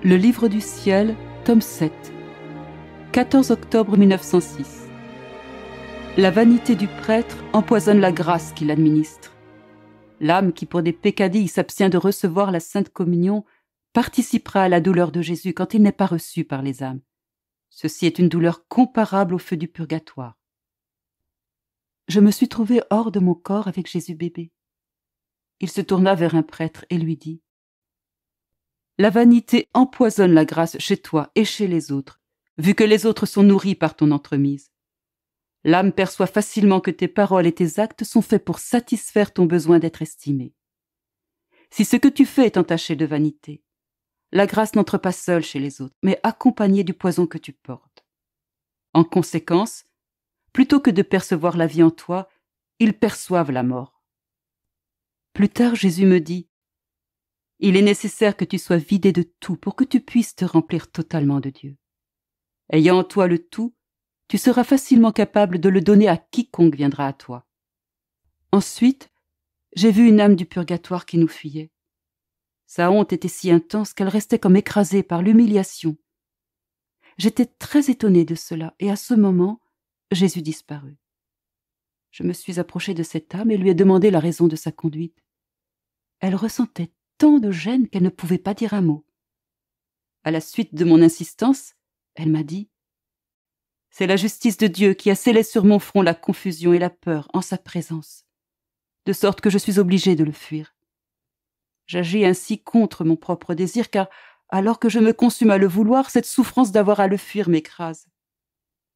Le Livre du Ciel, tome 7, 14 octobre 1906. La vanité du prêtre empoisonne la grâce qu'il administre. L'âme qui, pour des peccadilles, s'abstient de recevoir la Sainte Communion, participera à la douleur de Jésus quand il n'est pas reçu par les âmes. Ceci est une douleur comparable au feu du purgatoire. Je me suis trouvée hors de mon corps avec Jésus bébé. Il se tourna vers un prêtre et lui dit : La vanité empoisonne la grâce chez toi et chez les autres, vu que les autres sont nourris par ton entremise. L'âme perçoit facilement que tes paroles et tes actes sont faits pour satisfaire ton besoin d'être estimé. Si ce que tu fais est entaché de vanité, la grâce n'entre pas seule chez les autres, mais accompagnée du poison que tu portes. En conséquence, plutôt que de percevoir la vie en toi, ils perçoivent la mort. Plus tard, Jésus me dit : Il est nécessaire que tu sois vidé de tout pour que tu puisses te remplir totalement de Dieu. Ayant en toi le tout, tu seras facilement capable de le donner à quiconque viendra à toi. Ensuite, j'ai vu une âme du purgatoire qui nous fuyait. Sa honte était si intense qu'elle restait comme écrasée par l'humiliation. J'étais très étonnée de cela, et à ce moment, Jésus disparut. Je me suis approchée de cette âme et lui ai demandé la raison de sa conduite. Elle ressentait tant de gêne qu'elle ne pouvait pas dire un mot. À la suite de mon insistance, elle m'a dit : C'est la justice de Dieu qui a scellé sur mon front la confusion et la peur en sa présence, de sorte que je suis obligée de le fuir. J'agis ainsi contre mon propre désir, car, alors que je me consume à le vouloir, cette souffrance d'avoir à le fuir m'écrase.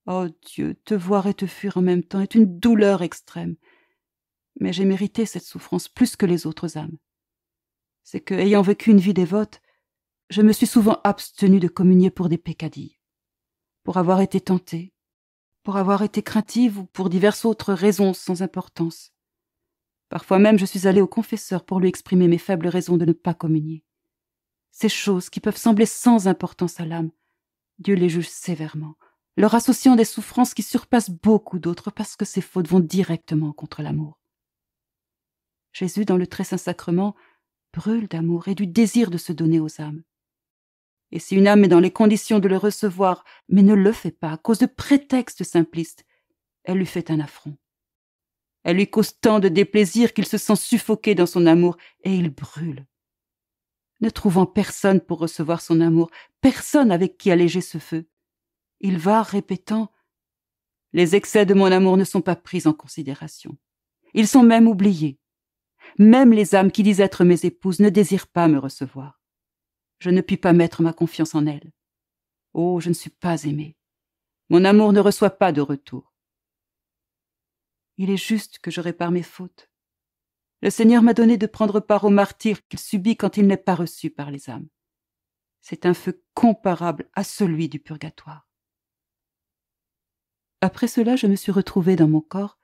Oh Dieu, te voir et te fuir en même temps est une douleur extrême. Mais j'ai mérité cette souffrance plus que les autres âmes. C'est que, ayant vécu une vie dévote, je me suis souvent abstenue de communier pour des peccadilles, pour avoir été tentée, pour avoir été craintive ou pour diverses autres raisons sans importance. Parfois même, je suis allée au confesseur pour lui exprimer mes faibles raisons de ne pas communier. Ces choses qui peuvent sembler sans importance à l'âme, Dieu les juge sévèrement, leur associant des souffrances qui surpassent beaucoup d'autres parce que ces fautes vont directement contre l'amour. Jésus, dans le très saint sacrement, brûle d'amour et du désir de se donner aux âmes. Et si une âme est dans les conditions de le recevoir, mais ne le fait pas à cause de prétextes simplistes, elle lui fait un affront. Elle lui cause tant de déplaisir qu'il se sent suffoqué dans son amour et il brûle. Ne trouvant personne pour recevoir son amour, personne avec qui alléger ce feu, il va répétant : Les excès de mon amour ne sont pas pris en considération. Ils sont même oubliés. Même les âmes qui disent être mes épouses ne désirent pas me recevoir. Je ne puis pas mettre ma confiance en elles. Oh, je ne suis pas aimée. Mon amour ne reçoit pas de retour. Il est juste que je répare mes fautes. Le Seigneur m'a donné de prendre part au martyre qu'il subit quand il n'est pas reçu par les âmes. C'est un feu comparable à celui du purgatoire. Après cela, je me suis retrouvée dans mon corps,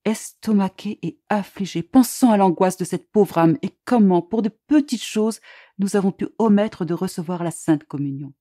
estomaquée et affligée, pensant à l'angoisse de cette pauvre âme et comment, pour de petites choses, nous avons pu omettre de recevoir la Sainte Communion.